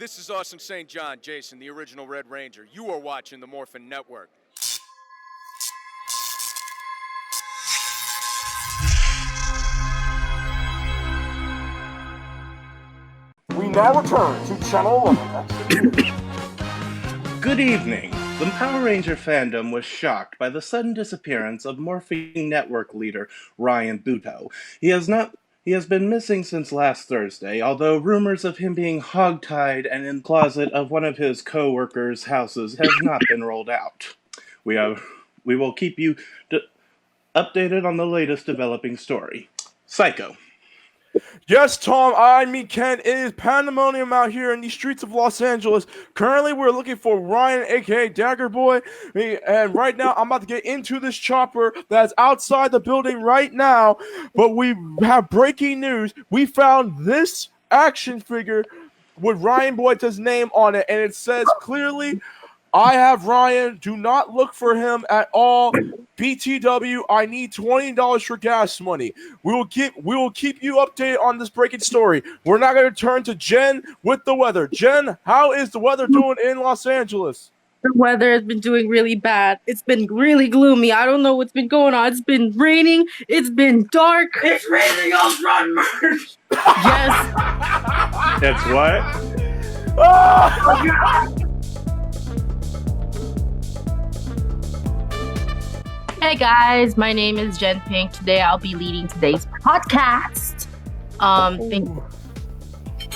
This is Awesome St. John, Jason, the original Red Ranger. You are watching the Morphin Network. We now return to Channel 11. Good evening. The Power Ranger fandom was shocked by the sudden disappearance of Morphing Network leader Ryan Buto. He has been missing since last Thursday, although rumors of him being hogtied and in the closet of one of his co-workers' houses have not been rolled out. We will keep you updated on the latest developing story. Psycho. Yes, Tom, I mean Ken, it is pandemonium out here in the streets of Los Angeles. Currently, we're looking for Ryan, aka Dagger Boy, and right now, I'm about to get into this chopper that's outside the building right now, but we have breaking news. We found this action figure with Ryan Boyd's name on it, and it says clearly, I have Ryan, do not look for him at all. BTW, I need $20 for gas money. We will keep you updated on this breaking story. We're not going to turn to Jen with the weather. Jen, how is the weather doing in Los Angeles? The weather has been doing really bad. It's been really gloomy. I don't know what's been going on. It's been raining. It's been dark. It's raining on Run Merch. Yes. That's what? Oh, God. Hey guys, my name is Jen Pink. Today I'll be leading today's podcast. Are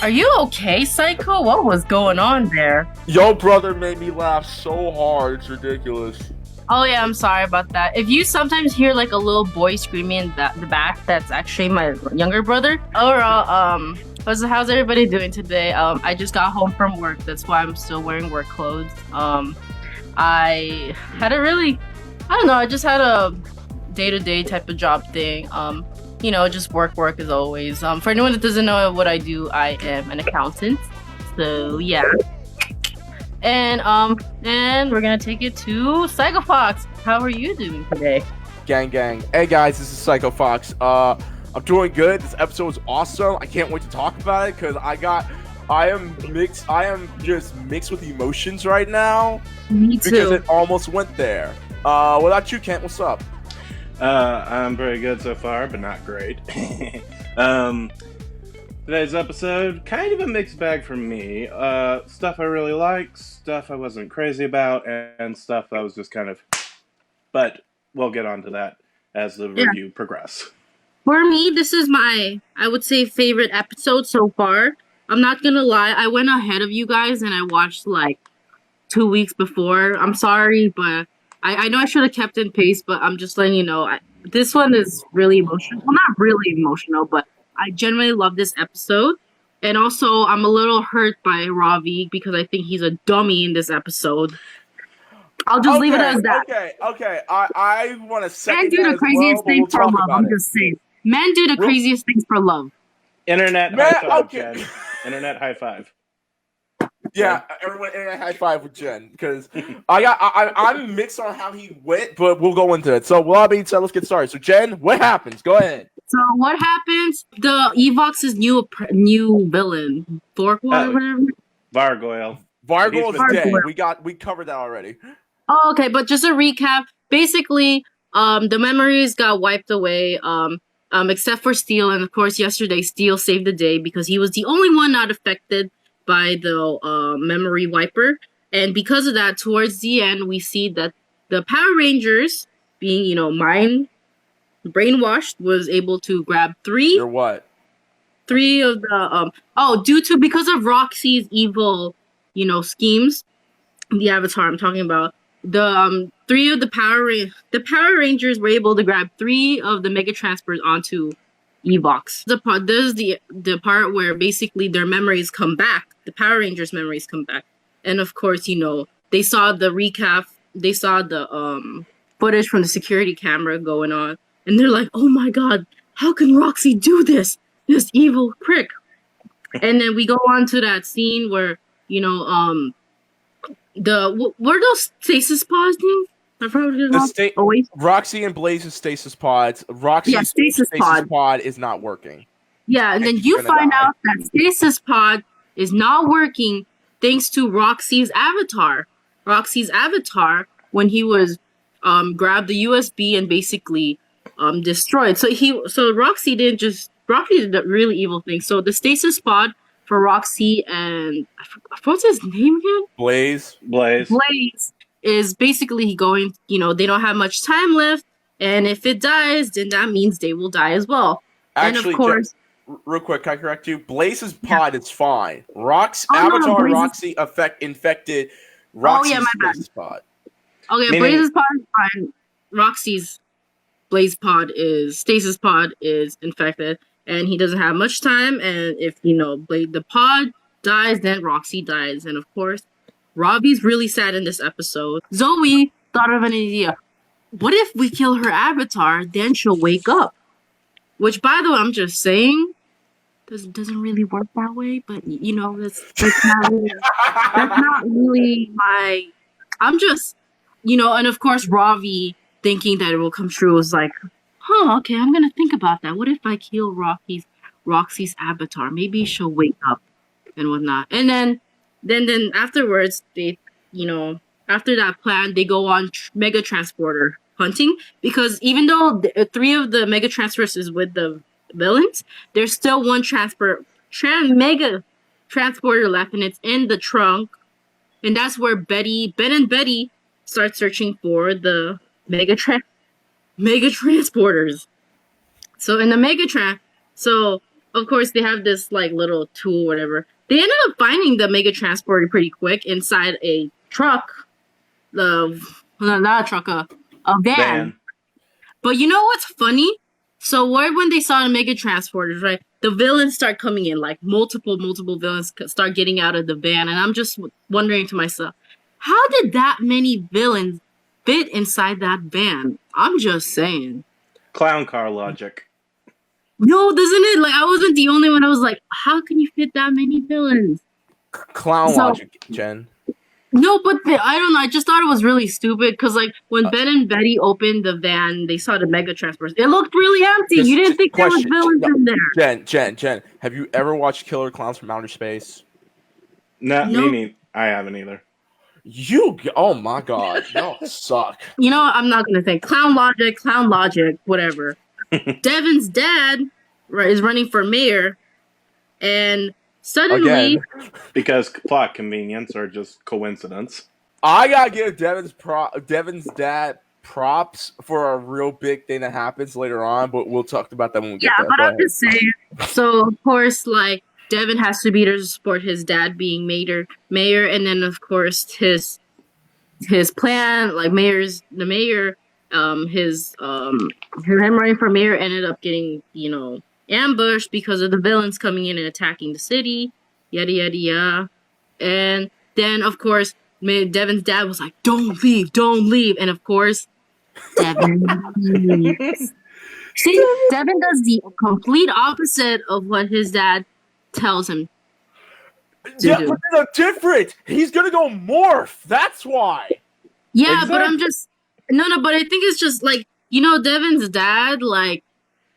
you okay, Psycho? What was going on there? Yo, brother made me laugh so hard. It's ridiculous. Oh yeah, I'm sorry about that. If you sometimes hear like a little boy screaming in the back, that's actually my younger brother. Overall, how's everybody doing today? I just got home from work. That's why I'm still wearing work clothes. I just had a day-to-day type of job thing. Just work as always. For anyone that doesn't know what I do, I am an accountant. So yeah. And we're gonna take it to Psycho Fox. How are you doing today? Gang. Hey guys, this is Psycho Fox. I'm doing good. This episode was awesome. I can't wait to talk about it because I am just mixed with emotions right now. Me too. Because it almost went there. What about you, Kent? What's up? I'm very good so far, but not great. Today's episode, kind of a mixed bag for me. Stuff I really liked, stuff I wasn't crazy about, and stuff I was just kind of... But we'll get onto that as the review progresses. For me, this is my, I would say, favorite episode so far. I'm not gonna lie, I went ahead of you guys and I watched like 2 weeks before. I'm sorry, but I know I should have kept in pace, but I'm just letting you know, this one is really emotional. Well, not really emotional, but I genuinely love this episode. And also, I'm a little hurt by Ravi because I think he's a dummy in this episode. I'll just leave it as that. Okay. I want to say Men do the craziest things for love. I'm just saying. Men do the craziest things for love. Internet high five, Jen. Internet high five. Yeah, everyone internet high five with Jen because I'm mixed on how he went, but we'll go into it. So with that being said, let's get started. So Jen, what happens? Go ahead. So what happens? The Evox's new villain, Thorqual or whatever. Vargoyle. Vargoyle is dead. We covered that already. Oh, okay, but just a recap. Basically, the memories got wiped away. Except for Steel, and of course, yesterday Steel saved the day because he was the only one not affected by the memory wiper. And because of that, towards the end, we see that the Power Rangers, being, brainwashed, was able to grab three. Or what? Three of the, because of Roxy's evil, schemes, the Avatar I'm talking about, the three of the Power Rangers were able to grab three of the Mega Transporters onto Evox. This is the part where basically their memories come back. The Power Rangers' memories come back. And of course, they saw the recap. They saw the footage from the security camera going on. And they're like, oh my God, how can Roxy do this? This evil prick. And then we go on to that scene where, what are those stasis pods things? Roxy and Blaze's stasis pods. Roxy's stasis pod is not working. Yeah, and then you find out that stasis pod is not working thanks to Roxy's avatar. Roxy's avatar, when he was grabbed the USB and basically destroyed. So Roxy did a really evil thing. So the stasis pod for Roxy and what's his name again? Blaze. Blaze is basically going, they don't have much time left, and if it dies, then that means they will die as well. Actually, and of course, real quick, can I correct you? Blaze's pod is fine. no, Roxy infected Roxy's my bad. Blaze's pod. Okay, Blaze's pod is fine. Roxy's Stasis pod is infected, and he doesn't have much time. And if the pod dies, then Roxy dies. And of course, Robbie's really sad in this episode. Zoe thought of an idea. What if we kill her avatar, then she'll wake up? Which, by the way, I'm just saying, doesn't really work that way. But that's not really my. I'm just, and of course, Ravi thinking that it will come true was like, okay, I'm gonna think about that. What if I kill Roxy's avatar? Maybe she'll wake up and whatnot. And then afterwards, they, after that plan, they go on mega transporter hunting, because even though three of the mega transfers is with the villains, there's still one mega transporter left, and it's in the trunk, and that's where Ben and Betty start searching for the mega transporters. So in the so of course they have this like little tool, whatever. They ended up finding the mega transporter pretty quick inside a truck. Not a truck, a van. But you know what's funny? So when they saw the mega transporters, right? The villains start coming in, like multiple villains start getting out of the van, and I'm just wondering to myself, how did that many villains fit inside that van? I'm just saying. Clown car logic. No, doesn't it? Like, I wasn't the only one. I was like, how can you fit that many villains? Clown logic, Jen. No, but I don't know. I just thought it was really stupid because, like, when Ben and Betty opened the van, they saw the mega transporters. It looked really empty. You didn't think there was villains in there. Jen, have you ever watched Killer Clowns from Outer Space? No. Me neither. I haven't either. Oh my god, y'all suck. I'm not gonna say clown logic, whatever. Devin's dad is running for mayor, and suddenly, again, because plot convenience or just coincidence, I gotta give Devin's dad props for a real big thing that happens later on, but we'll talk about that when we get there. Yeah, but I'm just saying. So of course, like, Devin has to be there to support his dad being mayor, and then of course his plan, like him running for mayor ended up getting ambushed because of the villains coming in and attacking the city, yada yada yada, and then of course Devin's dad was like, don't leave, and of course Devin leaves. See, Devin does the complete opposite of what his dad tells him to do. But they're different. He's gonna go morph. That's why. Yeah, exactly. But I'm just but I think it's just like, Devin's dad, like,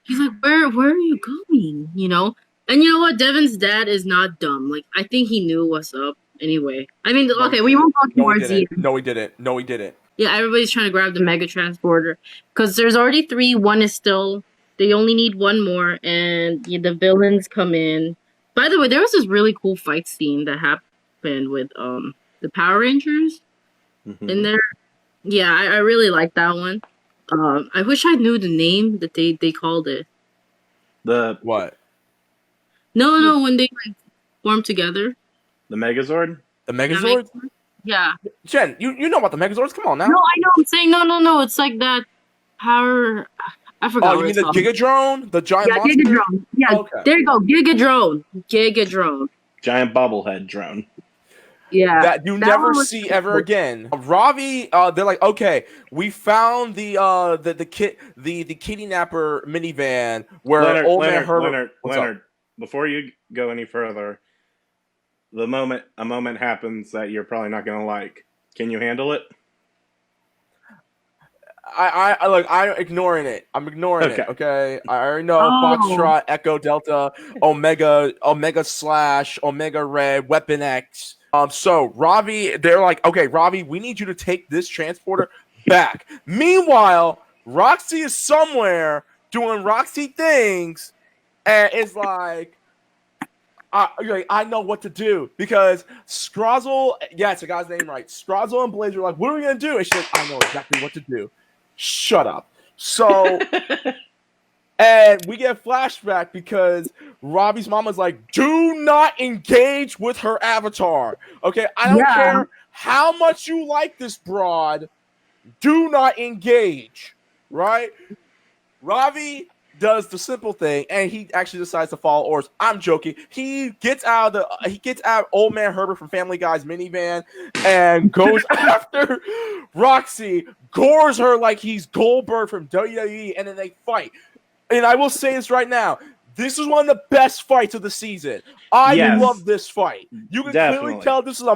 he's like, where are you going? And you know what? Devin's dad is not dumb. Like, I think he knew what's up anyway. I mean, okay, we won't go towards it. No, he didn't. Yeah, everybody's trying to grab the mega transporter because there's already 3. One is still. They only need one more, and the villains come in. By the way, there was this really cool fight scene that happened with the Power Rangers in there. Yeah, I really like that one. I wish I knew the name that they called it. The what? No, when they like form together. The Megazord? The Megazord? Yeah. Jen, you know about the Megazords? Come on now. No, I know. I'm saying no. It's like that power. I forgot. Oh, you mean the Gigadrone? The giant monster? Gigadrone. Yeah, okay. There you go. Gigadrone. Giant bobblehead drone. Yeah. That you never see ever again. Ravi, they're like, okay, we found the kitty napper minivan where Leonard, before you go any further, a moment happens that you're probably not gonna like. Can you handle it? I'm ignoring it. I'm ignoring Okay. it. Okay. I already know Oh. Foxtrot, Echo Delta, Omega Slash, Omega Red, Weapon X. So Ravi, they're like, okay, Ravi, we need you to take this transporter back. Meanwhile, Roxy is somewhere doing Roxy things, and it's like, I know what to do because Scrozzle, yeah, it's the guy's name right. Scrozzle and Blaze are like, what are we gonna do? And she's like, I know exactly what to do. Shut up. So, and we get a flashback because Robbie's mama's like, do not engage with her avatar. Okay, I don't Yeah. care how much you like this broad. Do not engage. Right? Ravi does the simple thing, and he actually decides to follow orders. I'm joking. He gets out old man Herbert from Family Guy's minivan and goes after Roxy, gores her like he's Goldberg from WWE, and then they fight. And I will say this right now. This is one of the best fights of the season. I Yes. love this fight. You can clearly Definitely. tell this is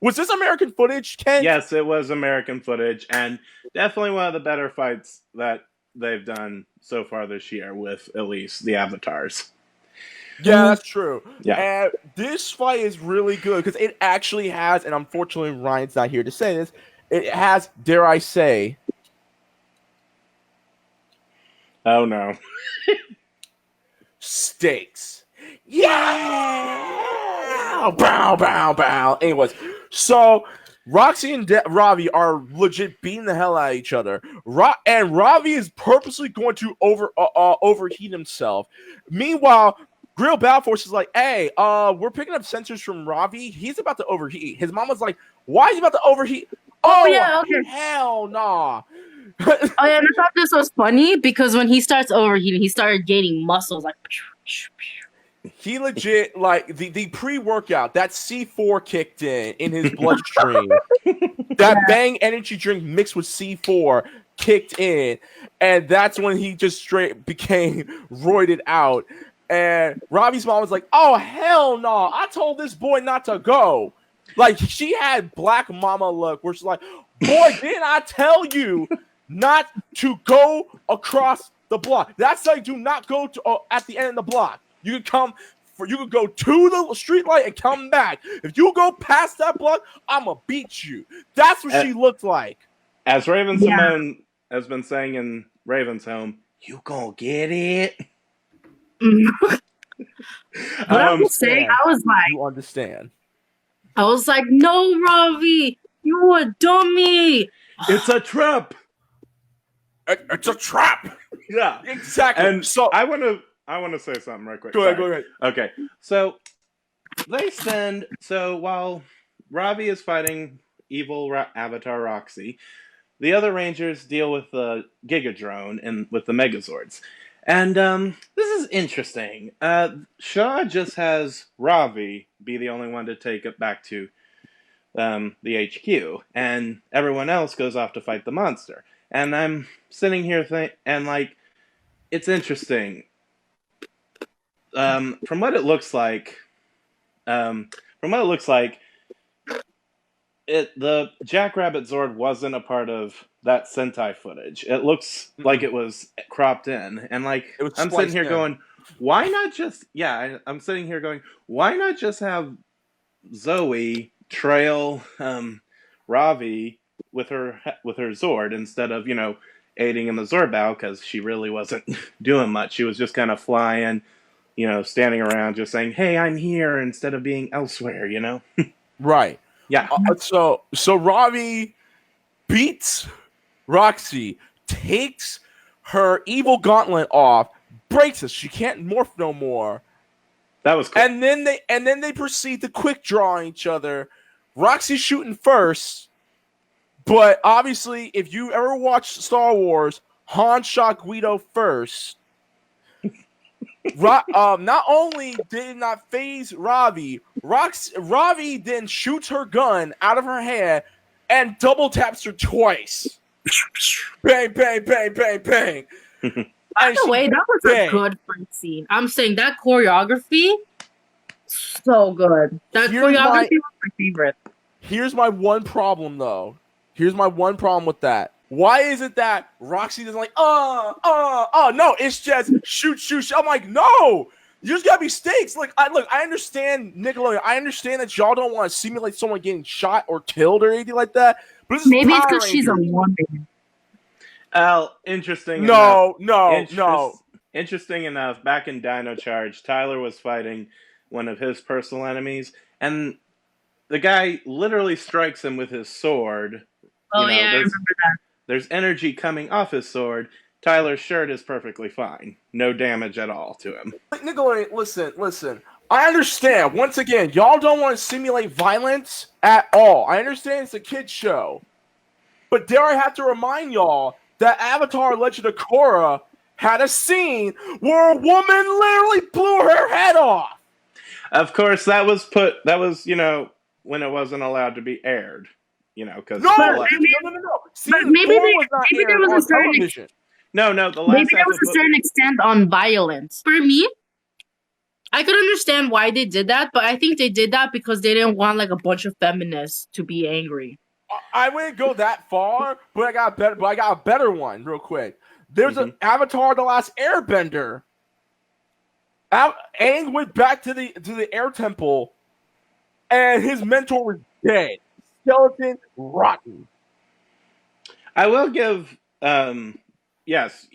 Was this American footage, Ken? Yes, it was American footage, and definitely one of the better fights that they've done so far this year with at least the avatars. Yeah, that's true. Yeah. And this fight is really good because it actually has, and unfortunately Ryan's not here to say this, it has, dare I say, Oh no. stakes. Yeah! Bow, bow, bow. Anyways, so Roxy and Ravi are legit beating the hell out of each other. And Ravi is purposely going to overheat himself. Meanwhile, Grill Balforce is like, hey, we're picking up sensors from Ravi. He's about to overheat. His mama's like, why is he about to overheat? Oh, yeah, okay. Hell nah. Oh yeah, and I thought this was funny because when he starts overheating, he started gaining muscles like. He legit, like, the pre-workout, that C4 kicked in his bloodstream. That Bang energy drink mixed with C4 kicked in, and that's when he just straight became roided out. And Robbie's mom was like, oh, hell no, I told this boy not to go. Like, she had black mama look where she's like, boy, didn't I tell you not to go across the block? That's like, do not go to at the end of the block. You could go to the street light and come back. If you go past that block, I'ma beat you. That's what she looked like. As Raven Simone has been saying in Raven's Home, you gonna get it. But I was saying, You understand. I was like, no, Ravi, you a dummy. It's a trap. It's a trap. Yeah, exactly. And so I want to say something right quick. Go ahead. Okay, so while Ravi is fighting evil Avatar Roxy, the other Rangers deal with the Gigadrone and with the Megazords. And this is interesting. Shaw just has Ravi be the only one to take it back to the HQ, and everyone else goes off to fight the monster. And I'm sitting here it's interesting. From what it looks like, the Jackrabbit Zord wasn't a part of that Sentai footage. It looks like it was cropped in, and I'm sitting here going, why not just? Yeah, I'm sitting here going, why not just have Zoe trail Ravi with her Zord instead of aiding in the Zord battle, because she really wasn't doing much. She was just kind of flying, standing around, just saying, "Hey, I'm here," instead of being elsewhere. Right. Yeah. So Ravi beats Roxy, takes her evil gauntlet off, breaks it. She can't morph no more. That was cool. And then they proceed to quick draw each other. Roxy shooting first, but obviously, if you ever watched Star Wars, Han shot Guido first. Not only did it not phase Ravi then shoots her gun out of her hand and double taps her twice. Bang, bang, bang, bang, bang. By the way, that was a good fight scene. I'm saying that choreography, so good. That choreography was my favorite. Here's my one problem, though. Here's my one problem with that. Why is it that Roxy doesn't like, no, it's just shoot. I'm like, no, there's gotta be stakes. Like, I understand Nickelodeon. I understand that y'all don't want to simulate someone getting shot or killed or anything like that. But this is Maybe it's Power because she's a Rangers. woman. Interesting enough. No. Interesting enough, back in Dino Charge, Tyler was fighting one of his personal enemies, and the guy literally strikes him with his sword. Oh, yeah, I remember that. There's energy coming off his sword. Tyler's shirt is perfectly fine. No damage at all to him. Nickelodeon, listen. I understand. Once again, y'all don't want to simulate violence at all. I understand it's a kid's show. But dare I have to remind y'all that Avatar Legend of Korra had a scene where a woman literally blew her head off. Of course, that was when it wasn't allowed to be aired. Because No. But maybe there was a certain the last maybe there was a certain extent on violence. For me, I could understand why they did that, but I think they did that because they didn't want like a bunch of feminists to be angry. I wouldn't go that far, but I got a better one real quick. There's an Avatar: The Last Airbender. Aang went back to the air temple, and his mentor was dead. Skeleton rotten. I will give yes,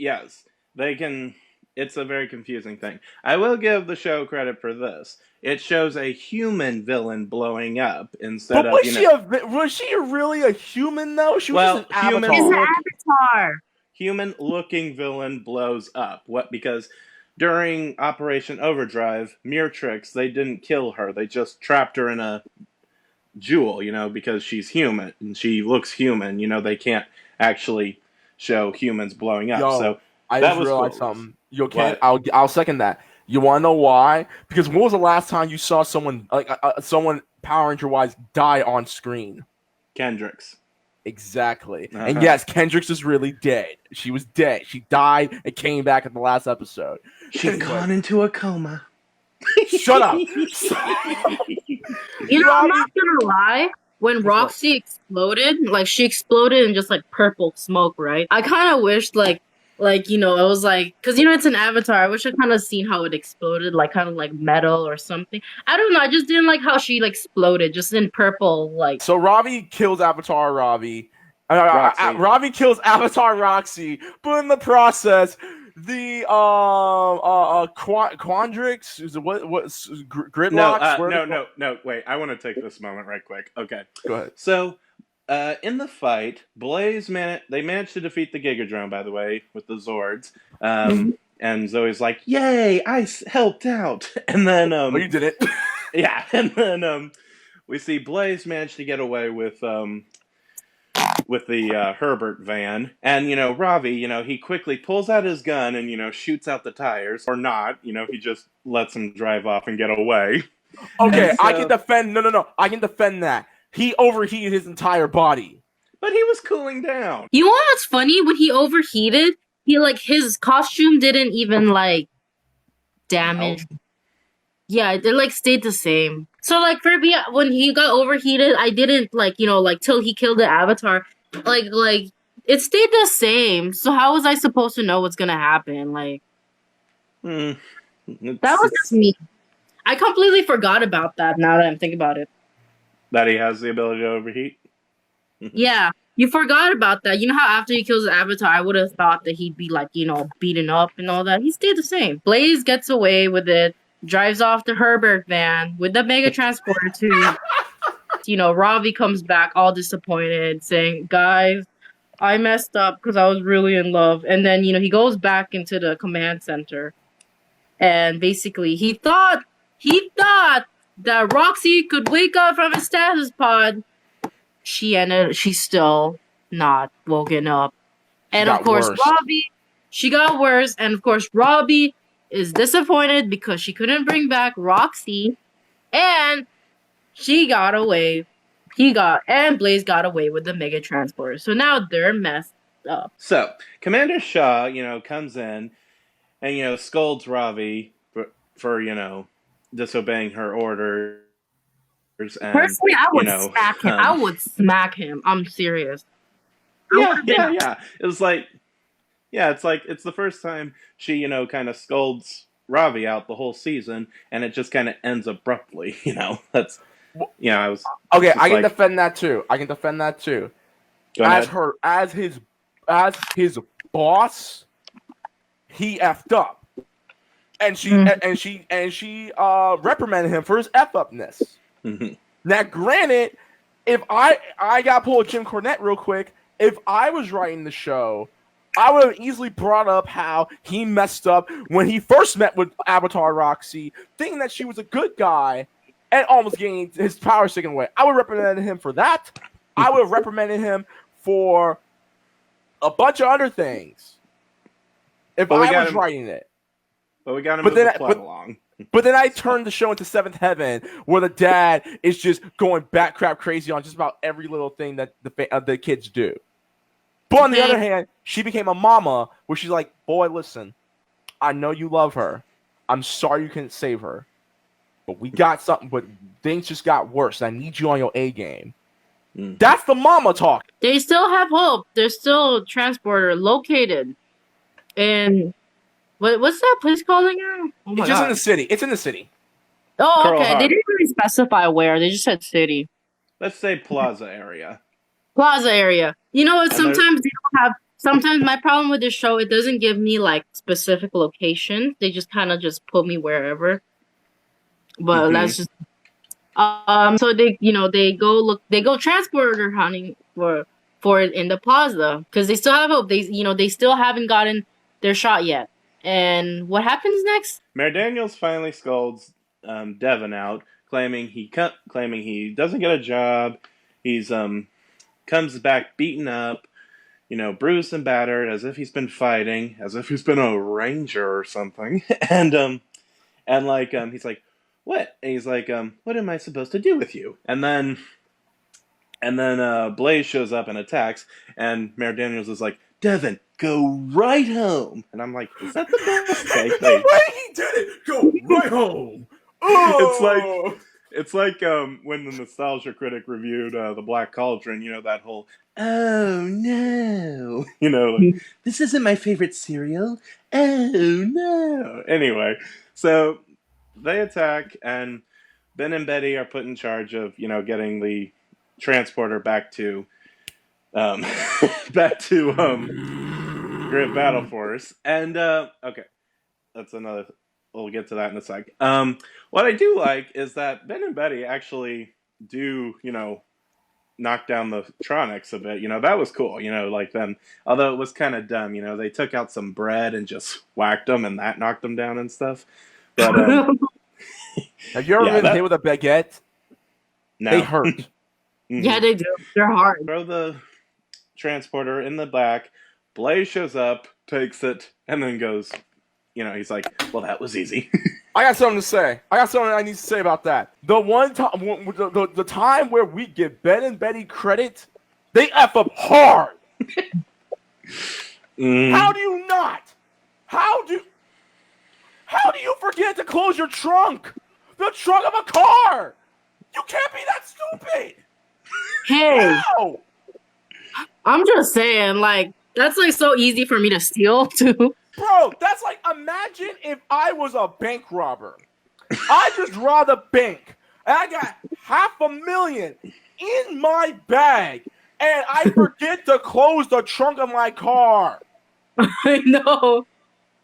they can. It's a very confusing thing. I will give the show credit for this. It shows a human villain blowing up instead of. Was she really a human though? She was just an avatar. She's an avatar. Human-looking villain blows up. What? Because during Operation Overdrive, Mirtrix, they didn't kill her. They just trapped her in a jewel, because she's human and she looks human. They can't actually show humans blowing up. So I just realized something. I'll second that. You want to know why? Because when was the last time you saw someone someone Power Ranger wise die on screen? Kendrix. Exactly. And yes, Kendrix is really dead. She was dead. She died and came back in the last episode. She's gone into a coma. Shut up. I'm not gonna lie. When Roxy exploded, she exploded in just purple smoke, right? I kind of wished it was because it's an avatar. I wish I kind of seen how it exploded, kind of like metal or something. I don't know. I just didn't like how she exploded, just in purple. So Ravi kills Avatar Ravi. Ravi kills Avatar Roxy, but in the process, the Quandrix is what Gridlocks? No. Wait, I want to take this moment right quick. Okay, go ahead. So, in the fight, Blaze they managed to defeat the Gigadrone, by the way, with the Zords. And Zoe's like, "Yay, I helped out!" And then, you did it. Yeah, and then we see Blaze manage to get away with the Herbert van, and Ravi, he quickly pulls out his gun and shoots out the tires, or not, he just lets him drive off and get away. Okay, I can defend. No, I can defend that. He overheated his entire body, but he was cooling down. You know what's funny? When he overheated, his costume didn't even damage. No. Yeah, it stayed the same. So for me, when he got overheated, I didn't till he killed the avatar. It stayed the same. So how was I supposed to know what's gonna happen? That was just me. I completely forgot about that. Now that I'm thinking about it, that he has the ability to overheat. Yeah, you forgot about that. You know how after he kills the avatar, I would have thought that he'd be beaten up and all that. He stayed the same. Blaze gets away with it. Drives off the Herbert van with the Mega Transporter too. Ravi comes back all disappointed, saying, "Guys, I messed up because I was really in love." And then, he goes back into the command center. And basically, he thought that Roxy could wake up from his stasis pod. She's still not woken up. And of course, she got worse. And of course, Robbie is disappointed because she couldn't bring back Roxy, and she got away. And Blaze got away with the Mega Transporter. So now they're messed up. So Commander Shaw, comes in and scolds Ravi for disobeying her orders. And, personally, I would smack him. I would smack him. I'm serious. Yeah. It was like, it's the first time she, kind of scolds Ravi out the whole season, and it just kind of ends abruptly. That's, I was Okay, just I can like, defend that too. go As ahead. his boss, he effed up, and she reprimanded him for his f upness. Mhm. Now, granted, if I got to pull a Jim Cornette real quick, if I was writing the show, I would have easily brought up how he messed up when he first met with Avatar Roxy, thinking that she was a good guy, and almost getting his powers taken away. I would have reprimanded him for that. I would have reprimanded him for a bunch of other things if But we I got was him- writing it. But we got to But move then the I- plot along. But then I turned the show into Seventh Heaven, where the dad is just going bat crap crazy on just about every little thing that the kids do. But on the other hand, she became a mama, where she's like, "Boy, listen, I know you love her. I'm sorry you couldn't save her, but we got something. But things just got worse. And I need you on your A game." That's the mama talk. They still have hope. There's still a transporter located. And what's that place called again? Oh my It's just in god. the city. It's in the city. Oh, Pearl okay. Harbor. They didn't really specify where. They just said city. Let's say Plaza area. Plaza area. You know what? And there- Sometimes they don't have. Sometimes my problem with this show, it doesn't give me like specific location. They just kind of just put me wherever. But that's just. So they go transporter hunting for it in the plaza because they still have hope. They still haven't gotten their shot yet. And what happens next? Mayor Daniels finally scolds Devin out, claiming he doesn't get a job. He's comes back beaten up, bruised and battered, as if he's been fighting, as if he's been a ranger or something. and he's like, "What?" And he's like, "What am I supposed to do with you?" And then Blaze shows up and attacks, and Mayor Daniels is like, "Devin, go right home." And I'm like, "Is that the best take?" The way he did it, go right home. Oh! It's like when the Nostalgia Critic reviewed The Black Cauldron, that whole, "Oh no," like, "This isn't my favorite cereal. Oh no." Anyway, so they attack, and Ben and Betty are put in charge of, getting the transporter back to Grit Battle Force. And okay, that's another. We'll get to that in a sec. What I do like is that Ben and Betty actually do, knock down the Tronics a bit. That was cool. Like them. Although it was kind of dumb. They took out some bread and just whacked them, and that knocked them down and stuff. But have you ever been hit with a baguette? no. They hurt. Yeah, they do. They're hard. Throw the transporter in the back. Blaze shows up, takes it, and then goes. He's like, "Well, that was easy." I got something to say. I need to say about that. The one time, the time where we give Ben and Betty credit, they F up hard. How do you not? How do you forget to close your trunk? The trunk of a car. You can't be that stupid. Hey, How? I'm just saying, like, that's like so easy for me to steal too. Bro, that's like, imagine if I was a bank robber. I just robbed a bank, and I got $500,000 in my bag, and I forget to close the trunk of my car. I know.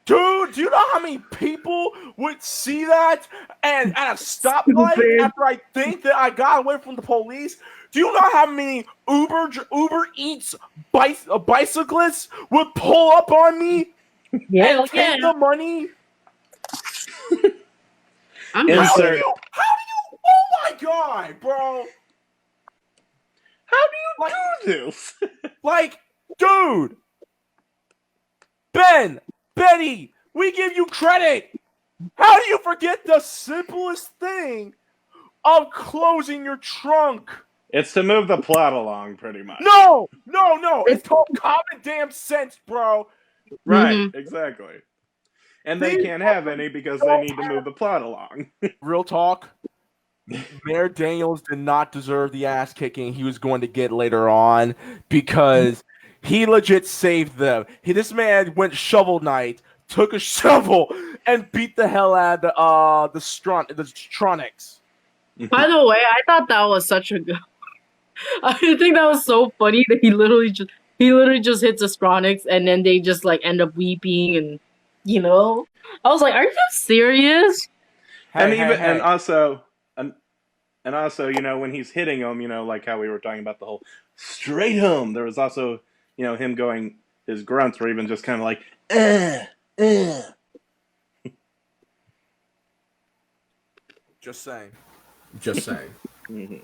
Dude, do you know how many people would see that and at a stoplight Stupid. after I think that I got away from the police? Do you know how many Uber Eats bicyclists would pull up on me Yeah, and take the money? I'm Insert- just How do you? Oh my god, bro! How do you do this? Like, dude, Ben, Betty, we give you credit. How do you forget the simplest thing of closing your trunk? It's to move the plot along, pretty much. No. It's called common damn sense, bro. Right, exactly. And they can't have any because they need to move the plot along. Real talk. Mayor Daniels did not deserve the ass kicking he was going to get later on because He legit saved them. This man went Shovel Knight, took a shovel, and beat the hell out of the Stronics. By the way, I thought that was such a good. I think that was so funny that he literally just hits Astronics and then they just like end up weeping and I was like, are you serious? And also when he's hitting him, like how we were talking about the whole straight home, there was also him going, his grunts were even just kind of like Just saying. Mm-hmm.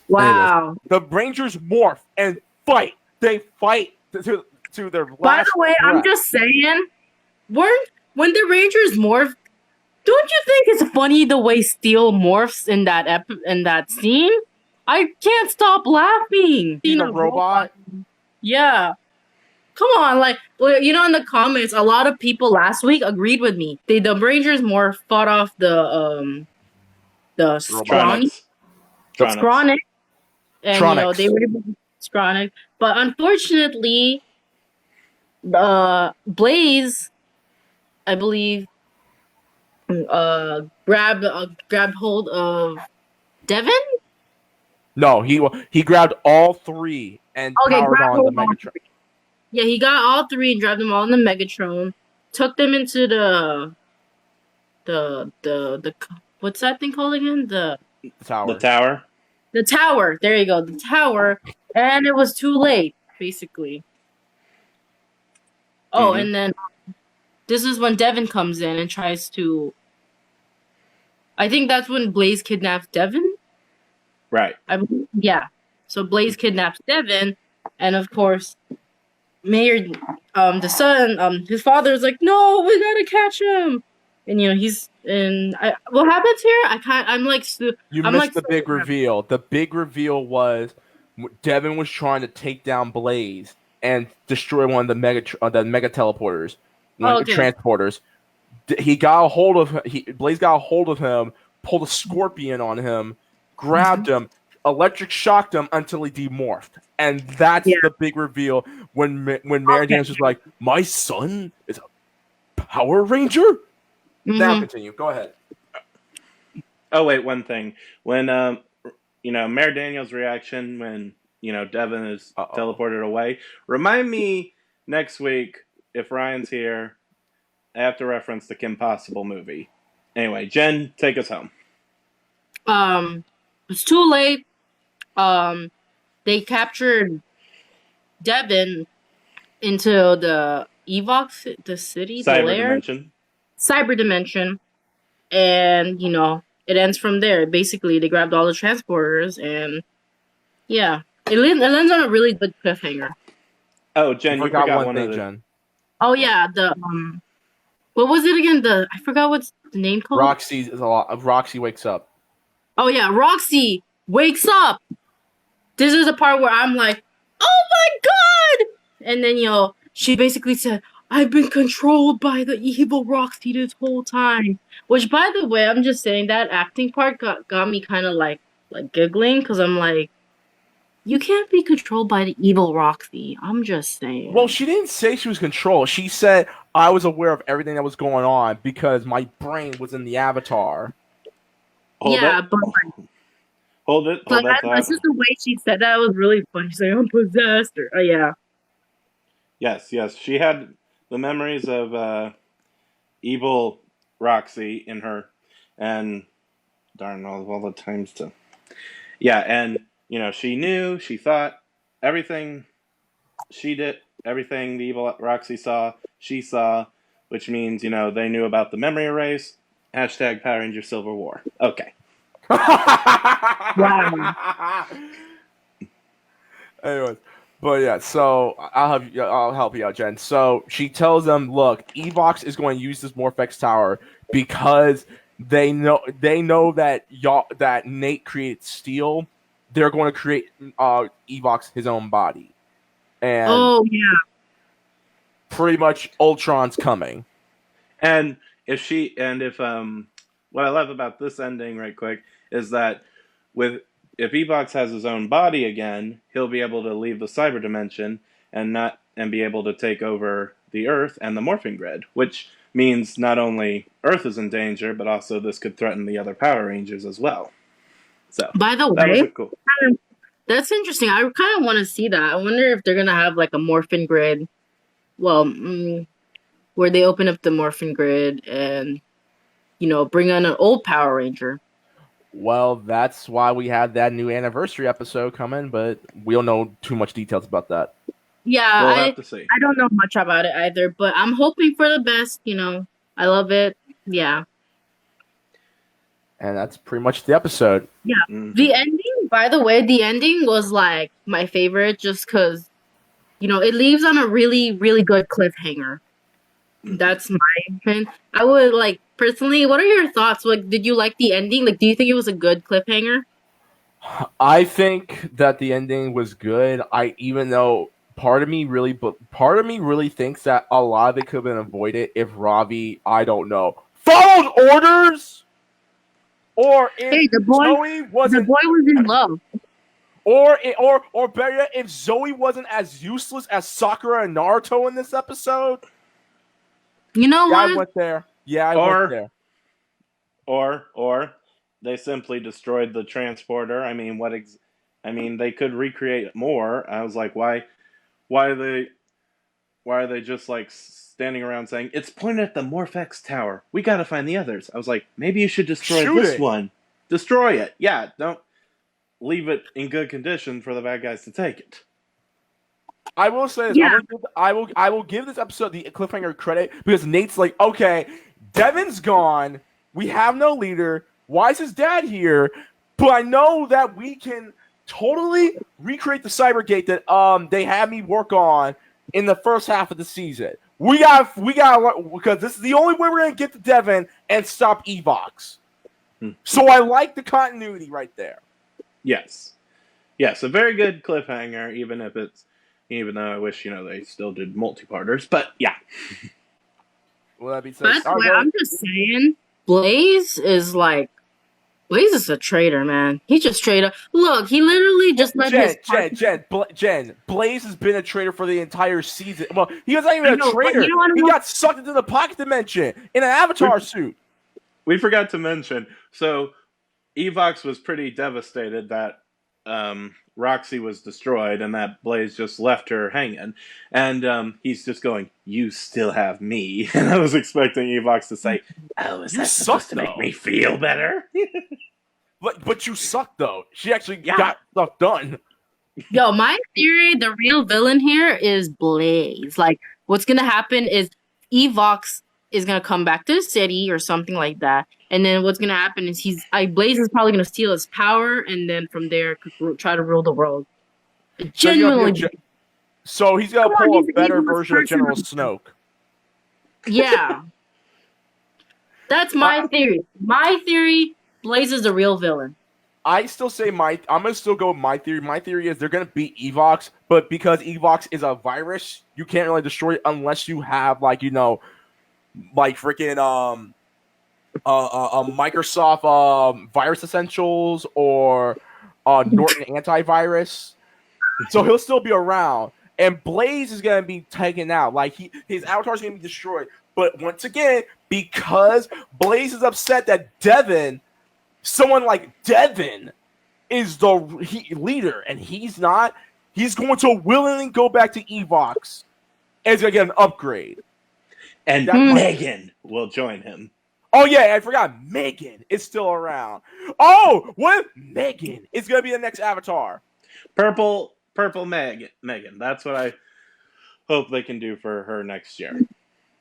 Wow. Anyways, the Rangers morph and fight. They fight to their last. By the way, breath. I'm just saying, when the Rangers morph, don't you think it's funny the way Steel morphs in that scene? I can't stop laughing. He's a robot. Yeah. Come on, like in the comments, a lot of people last week agreed with me. The Rangers morph fought off the Tronics. Scronic. And they were able to Scronic. But unfortunately, Blaze, I believe, grabbed hold of Devin. No, he grabbed all three and powered on the Megatron. Yeah, he got all three and grabbed them all in the Megatron. Took them into the what's that thing called again? The tower. The tower. The tower. There you go. The tower. And it was too late, basically. Oh, and then this is when Devin comes in and tries to. I think that's when Blaze kidnaps Devin. Right. Yeah. So Blaze kidnaps Devin, and of course, Mayor, the son, his father is like, "No, we gotta catch him." And what happens here? I'm like, you missed the big reveal. The big reveal was Devin was trying to take down Blaze and destroy one of the mega teleporters, transporters. He got a hold of Blaze got a hold of him, pulled a scorpion on him, grabbed him, electric shocked him until he demorphed, and that's the big reveal when Mary Jane was like, "My son is a Power Ranger." Now continue. Go ahead. Oh wait, one thing. When Mayor Daniel's reaction when Devin is teleported away. Remind me next week if Ryan's here. I have to reference the Kim Possible movie. Anyway, Jen, take us home. It's too late. They captured Devin into the Evox, the city, the lair. Cyber dimension, and it ends from there. Basically, they grabbed all the transporters, and it lands on a really good cliffhanger. Oh, Jen, you forgot one thing, Jen. Oh yeah, what was it again? I forgot what's the name called. Roxy wakes up. Oh yeah, Roxy wakes up. This is the part where I'm like, oh my god! And then she basically said, I've been controlled by the evil Roxy this whole time. Which, by the way, I'm just saying that acting part got me kind of like giggling because I'm like, you can't be controlled by the evil Roxy. I'm just saying. Well, she didn't say she was controlled. She said I was aware of everything that was going on because my brain was in the avatar. Hold it. That's just the way she said that was really funny. She's like, I'm possessed. Yeah. Yes. She had the memories of evil Roxy in her, and darn all the times to. Yeah, and she knew, she thought everything she did, everything the evil Roxy saw, she saw, which means they knew about the memory erase. # Power Ranger Silver War. Okay. Wow. Anyways. But yeah, so I'll help you out, Jen. So she tells them, "Look, Evox is going to use this Morphex tower because they know that Nate created Steel. They're going to create Evox his own body, and pretty much Ultron's coming." And if what I love about this ending, right quick, is that if Evox has his own body again, he'll be able to leave the cyber dimension, and be able to take over the Earth and the morphing grid, which means not only Earth is in danger, but also this could threaten the other Power Rangers as well. So By the that was way, a cool. that's interesting. I kind of want to see that. I wonder if they're gonna have like a morphin grid. Well, where they open up the morphin grid and bring in an old Power Ranger. Well, that's why we have that new anniversary episode coming, but we don't know too much details about that. Yeah, We'll have to see. I don't know much about it either, but I'm hoping for the best. I love it. Yeah. And that's pretty much the episode. Yeah. The ending, by the way, the ending was like my favorite just because, it leaves on a really, really good cliffhanger. That's my opinion. I would personally, what are your thoughts? Like, did you like the ending? Like, do you think it was a good cliffhanger? I think that the ending was good. Even though part of me really thinks that a lot of it could have been avoided if Ravi, I don't know, followed orders, or if Zoe wasn't. The boy was in love. Or better yet, if Zoe wasn't as useless as Sakura and Naruto in this episode. You know what? I went there. Yeah, I went there. Or they simply destroyed the transporter. I mean, they could recreate more. I was like, why are they just like standing around saying it's pointed at the Morphex tower? We got to find the others. I was like, maybe you should destroy this one. Destroy it. Yeah, don't leave it in good condition for the bad guys to take it. I will say this. Yeah. I will give this episode the cliffhanger credit because Nate's like, okay, Devin's gone. We have no leader. Why is his dad here? But I know that we can totally recreate the Cybergate that they had me work on in the first half of the season. We got because this is the only way we're gonna get to Devin and stop Evox. So I like the continuity right there. Yes, a very good cliffhanger, even though I wish they still did multi-parters, but yeah. Well, that be said. By the way, I'm just saying, Blaze is a traitor, man. He just straight up. Look, he literally just let Jen. Blaze has been a traitor for the entire season. Well, he was not even a traitor. He got sucked into the pocket dimension in an avatar suit. We forgot to mention. So, Evox was pretty devastated that Roxy was destroyed and that Blaze just left her hanging. And he's just going, "You still have me." And I was expecting Evox to say, "Oh, is that supposed to make me feel better?" But you suck, though. She actually got stuff done. Yo, my theory, the real villain here is Blaze. Like, what's going to happen is Evox is going to come back to the city or something like that. And then what's going to happen is Blaze is probably going to steal his power and then from there try to rule the world. Genuinely. So he's going to pull a better version of General Snoke. Yeah. That's my theory. My theory, Blaze is the real villain. I still say I'm going to still go with my theory. My theory is they're going to beat Evox, but because Evox is a virus, you can't really destroy it unless you have freaking Microsoft Virus Essentials or Norton Antivirus. So he'll still be around. And Blaze is going to be taken out. Like his avatar is going to be destroyed. But once again, because Blaze is upset that someone like Devin is the leader and he's not, he's going to willingly go back to Evox as going to get an upgrade. And Megan will join him. Oh, yeah, I forgot. Megan is still around. Oh, what if Megan is going to be the next avatar? Purple Megan. That's what I hope they can do for her next year.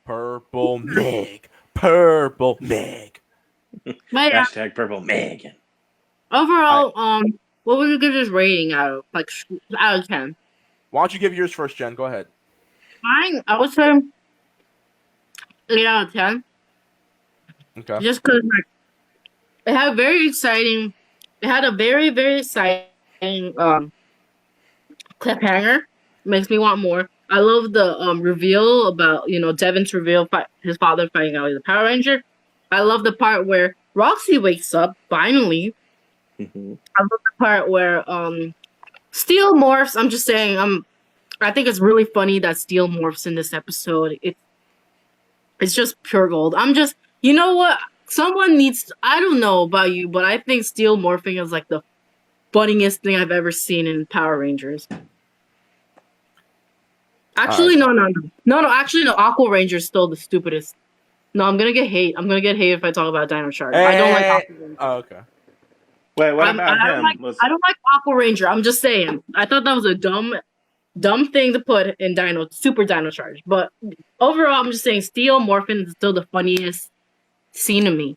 Purple Meg. Hashtag Purple Megan. Overall, what would you give this rating out of 10? Why don't you give yours first, Jen? Go ahead. Mine, I would say 8 out of 10. Okay. Just because it had a very, very exciting cliffhanger. Makes me want more. I love the reveal about, Devin's reveal, his father finding out he's a Power Ranger. I love the part where Roxy wakes up, finally. Mm-hmm. I love the part where Steel morphs. I'm just saying, I think it's really funny that Steel morphs in this episode. It's just pure gold. You know what? Someone needs. I don't know about you, but I think Steel morphing is like the funniest thing I've ever seen in Power Rangers. Actually, no. Actually, no. Aqua Ranger's still the stupidest. No, I'm gonna get hate. I'm gonna get hate if I talk about Dino Charge. I don't like Aqua Ranger. Oh, okay. Wait, what about him? I don't like Aqua Ranger. I'm just saying. I thought that was a dumb thing to put in Super Dino Charge. But overall, I'm just saying Steel Morphin is still the funniest scene to me.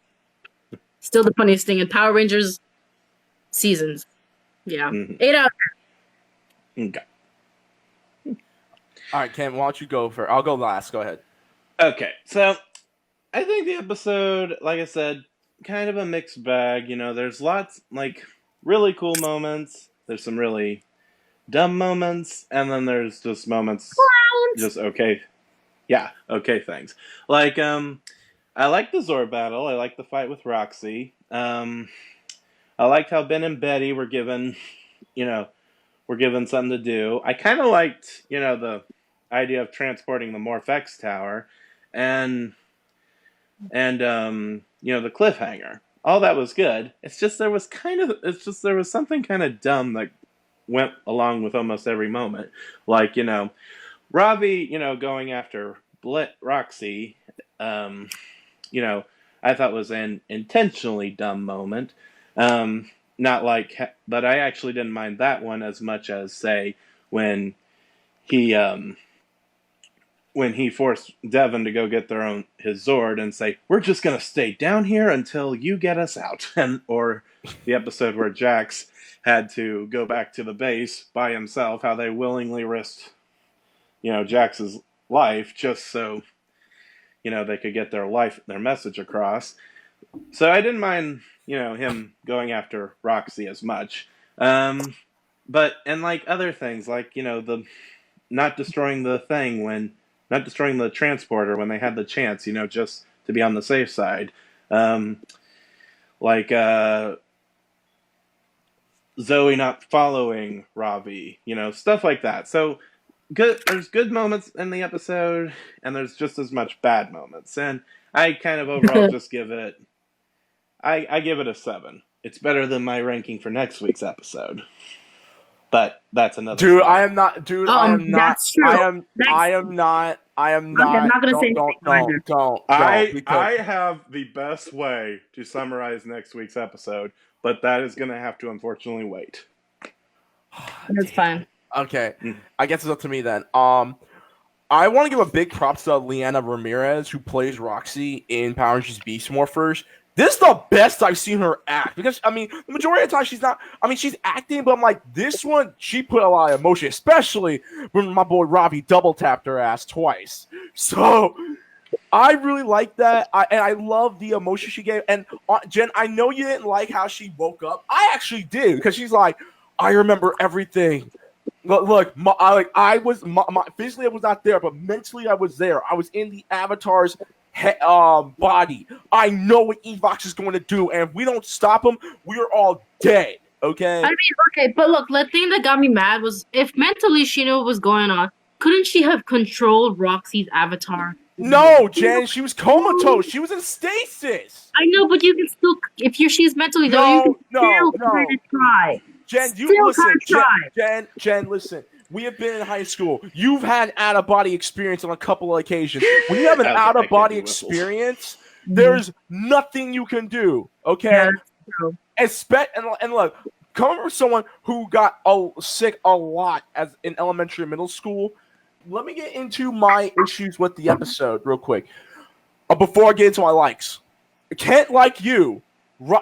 Still the funniest thing in Power Rangers seasons. Yeah. 8 out of 10. Okay. All right, Ken, why don't you go first? I'll go last. Go ahead. Okay, so I think the episode, like I said, kind of a mixed bag. You know, there's lots, like, really cool moments. There's some really dumb moments. And then there's just moments, just okay. Yeah, okay things. Like, I like the Zord battle. I like the fight with Roxy. I liked how Ben and Betty were given something to do. I kind of liked, the idea of transporting the Morphex tower and the cliffhanger. All that was good. It's just there was something kind of dumb that went along with almost every moment. Like, Ravi, going after Roxy, I thought was an intentionally dumb moment. Not like, but I actually didn't mind that one as much as, say, when he forced Devon to go get his Zord and say, "We're just gonna stay down here until you get us out," or the episode where Jax had to go back to the base by himself, how they willingly risked, Jax's life just so, they could get their message across. So I didn't mind, him going after Roxy as much. But, and like other things, like, the not destroying the transporter when they had the chance, just to be on the safe side. Zoe not following Ravi, stuff like that. So there's good moments in the episode, and there's just as much bad moments. And I kind of overall just give it, I give it a 7. It's better than my ranking for next week's episode. But that's another. Dude, story. I am not. Dude, I am not. That's true. I am not. I'm not gonna say anything. Don't. I have the best way to summarize next week's episode, but that is gonna have to unfortunately wait. That's fine. Okay, I guess it's up to me then. I want to give a big props to Leanna Ramirez, who plays Roxy in Power Rangers Beast Morphers. This is the best I've seen her act, because, the majority of the time she's not, she's acting, but I'm like, this one, she put a lot of emotion, especially when my boy Ravi double tapped her ass twice. So, I really like that, and I love the emotion she gave. And Jen, I know you didn't like how she woke up. I actually did, because she's like, I remember everything. Look, physically I was not there, but mentally I was there. I was in the Avatar's body. I know what Evox is going to do, and if we don't stop him, we're all dead. Okay. But look, the thing that got me mad was if mentally she knew what was going on, couldn't she have controlled Roxy's avatar? No, Jen, she was comatose. She was in stasis. I know, but you can still, if she's mentally though, you can still kind of try. Jen, Jen, listen. We have been in high school. You've had out-of-body experience on a couple of occasions. When you have an out-of-body experience, there's nothing you can do, okay? Yeah, and look, coming from someone who got sick a lot as in elementary and middle school, let me get into my issues with the episode real quick. Before I get into my likes. Kent, like you,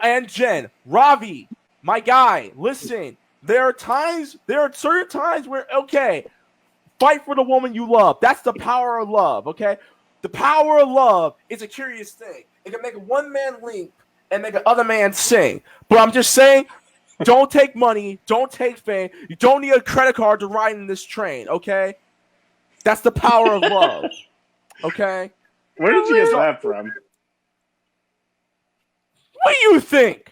and Jen, Ravi, my guy, listen. There are certain times where, okay, fight for the woman you love. That's the power of love, okay? The power of love is a curious thing. It can make one man leap and make another man sing. But I'm just saying, don't take money, don't take fame. You don't need a credit card to ride in this train, okay? That's the power of love, okay? Where did you get that from? What do you think?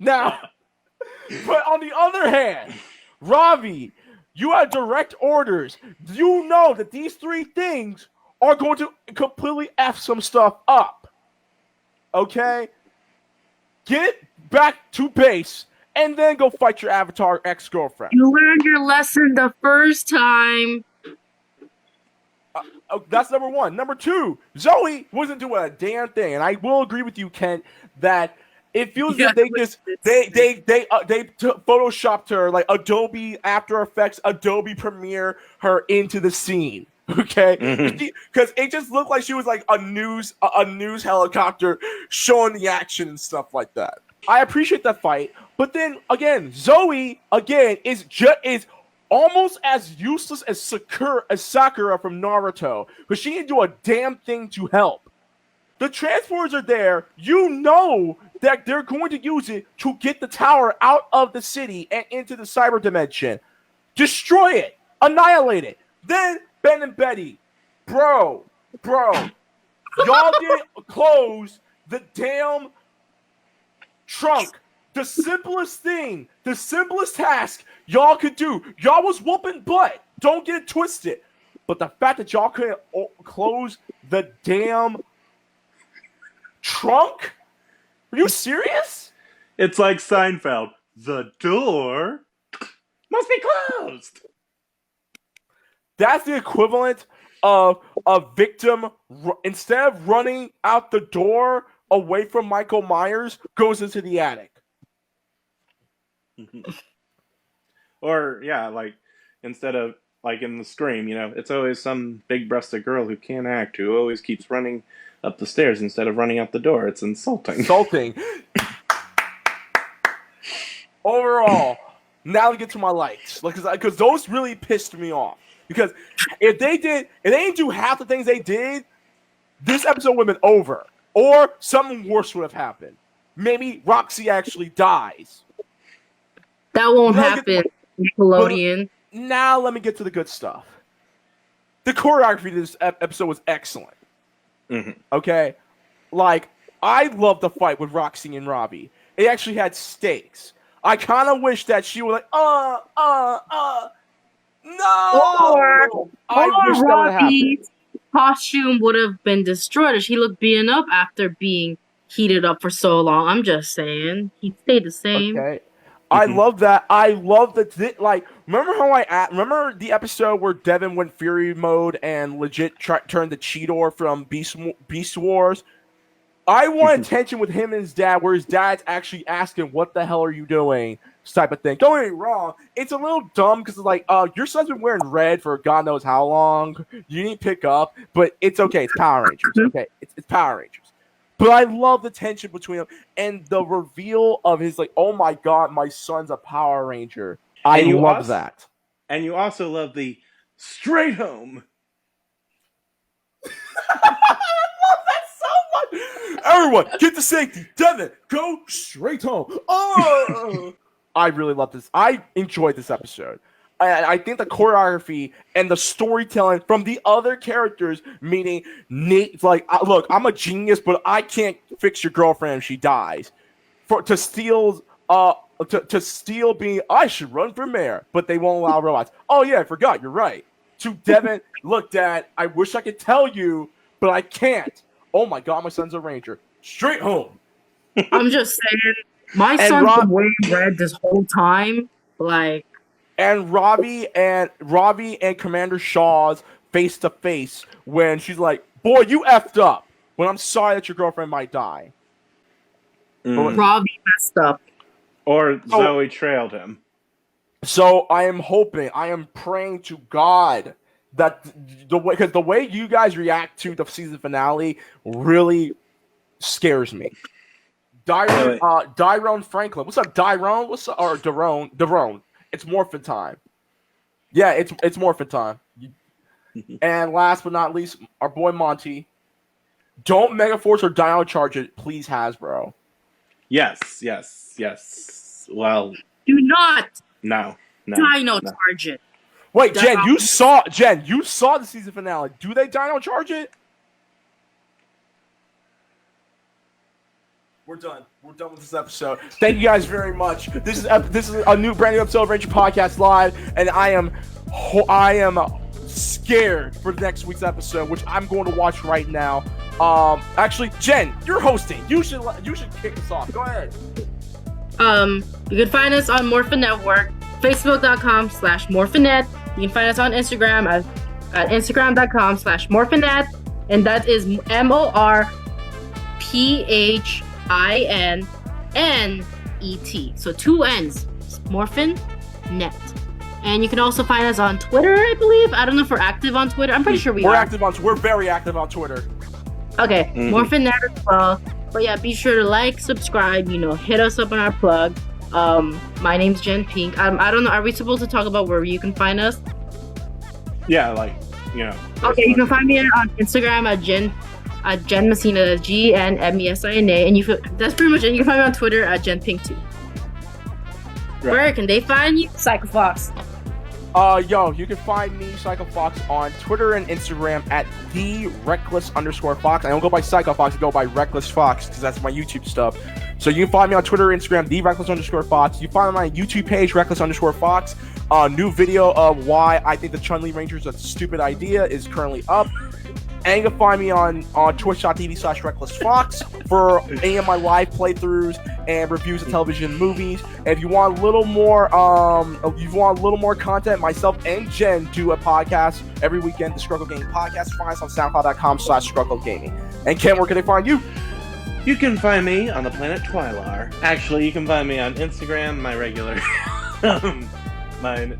Now... But on the other hand, Ravi, You have direct orders. You know that these three things are going to completely F some stuff up. Okay? Get back to base and then go fight your Avatar ex-girlfriend. You learned your lesson the first time. That's number one. Number two, Zoe wasn't doing a damn thing, and I will agree with you, Kent, that it feels that they just photoshopped her like Adobe After Effects, Adobe Premiere her into the scene. Okay, because it just looked like she was like a news helicopter showing the action and stuff like that. I appreciate that fight, but then again, Zoe again is almost as useless as Sakura from Naruto, because she didn't do a damn thing to help. The transporters are there. You know that they're going to use it to get the tower out of the city and into the cyber dimension. Destroy it. Annihilate it. Then Ben and Betty. Bro. Y'all didn't close the damn trunk. The simplest thing, the simplest task y'all could do. Y'all was whooping butt. Don't get it twisted. But the fact that y'all couldn't close the damn trunk? Are you serious? It's like Seinfeld. The door must be closed. That's the equivalent of a victim, instead of running out the door away from Michael Myers, goes into the attic. Or, yeah, like, instead of, like in the Scream, you know, it's always some big-breasted girl who can't act, who always keeps running up the stairs instead of running out the door. It's insulting. Overall, now to get to my likes, because those really pissed me off. Because if they didn't do half the things they did, this episode would have been over, or something worse would have happened. Maybe Roxy actually dies. That won't happen, Nickelodeon. Now let me get to the good stuff. The choreography of this episode was excellent. Mm-hmm. Okay? Like, I love the fight with Roxy and Robbie. It actually had stakes. I kind of wish that she was like, no! Or Robbie's costume would have been destroyed. She looked beaten up after being heated up for so long. I'm just saying. He stayed the same. Okay. I love that. I love that. Remember remember the episode where Devin went Fury mode and legit turned the Cheetor from Beast Wars? I want attention with him and his dad, where his dad's actually asking, "What the hell are you doing?" type of thing. Don't get me wrong. It's a little dumb because it's like, your son's been wearing red for God knows how long. You didn't pick up, but it's okay. It's Power Rangers. Okay, it's Power Rangers. But I love the tension between them and the reveal of his like, oh my God, my son's a Power Ranger. I love that. And you also love the straight home. I love that so much. Everyone, get to safety. Devin, go straight home. Oh, I really love this. I enjoyed this episode. I think the choreography and the storytelling from the other characters, meaning Nate, like, look, I'm a genius, but I can't fix your girlfriend if she dies. To steal being, I should run for mayor, but they won't allow robots. Oh yeah, I forgot. You're right. To Devin, look, Dad, I wish I could tell you, but I can't. Oh my God, my son's a ranger. Straight home. I'm just saying, my son's been wearing red this whole time. Like. And Robbie and Commander Shaw's face to face when she's like, "Boy, you effed up." When I'm sorry that your girlfriend might die. Robbie messed up. Or Zoe trailed him. So I am praying to God that because the way you guys react to the season finale really scares me. Dyrone Franklin. What's up, Dyrone? What's up? Or Darone. It's morphin time. Yeah, it's morphin time. And last but not least, our boy Monty. Don't Megaforce or Dino Charge it, please, Hasbro. Yes. Well, do not. No. Dino Charge it. Wait, Jen, you saw the season finale. Do they Dino Charge it? We're done. We're done with this episode. Thank you guys very much. This is a brand new episode of Ranger Podcast Live, and I am scared for next week's episode, which I'm going to watch right now. Actually, Jen, you're hosting. You should kick us off. Go ahead. You can find us on Morphin Network, Facebook.com/Morphinet. You can find us on Instagram at Instagram.com/Morphinet, and that is MorphinNet. So 2 N's. Morphin Net. And you can also find us on Twitter, I believe. I don't know if we're active on Twitter. I'm pretty sure we are. We're very active on Twitter. Okay, Morphin Net as well. But yeah, be sure to like, subscribe, hit us up on our plug. My name's Jen Pink. I don't know, are we supposed to talk about where you can find us? Yeah, Okay, you can find me on Instagram at Jen Messina, GNMESINA, and that's pretty much it. You can find me on Twitter at Jen Pink too. Right. Where can they find you? PsychoFox. You can find me, PsychoFox, on Twitter and Instagram at @TheReckless_Fox. I don't go by PsychoFox, I go by Reckless Fox, because that's my YouTube stuff. So you can find me on Twitter, Instagram, @TheReckless_Fox. You find my YouTube page, Reckless_Fox. New video of why I think the Chun-Li Ranger is a stupid idea is currently up. And you can find me on twitch.tv/RecklessFox for any of my live playthroughs and reviews of television and movies. And if you want a little more, content, myself and Jen do a podcast every weekend, the Struggle Gaming Podcast. Find us on SoundCloud.com/StruggleGaming. And Ken, where can they find you? You can find me on the planet Twilar. Actually, you can find me on Instagram, my regular. My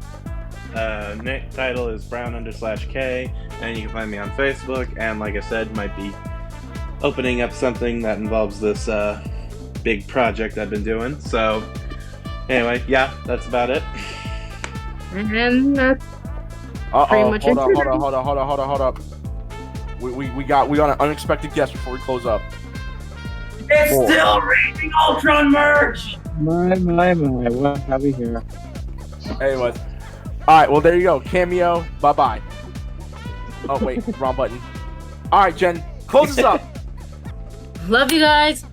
title is Brown_K, and you can find me on Facebook, and like I said, might be opening up something that involves this big project I've been doing. So anyway, yeah, that's about it. And that's pretty much hold up. We got an unexpected guest before we close up. It's still Raging Ultron merch! My, what have we here? Anyways. Alright, well there you go. Cameo, bye-bye. Oh wait, wrong button. Alright, Jen, close us up. Love you guys.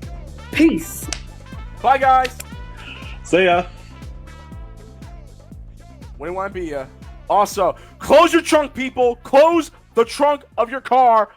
Peace. Bye guys. See ya. We want to be ya. Also, close your trunk, people. Close the trunk of your car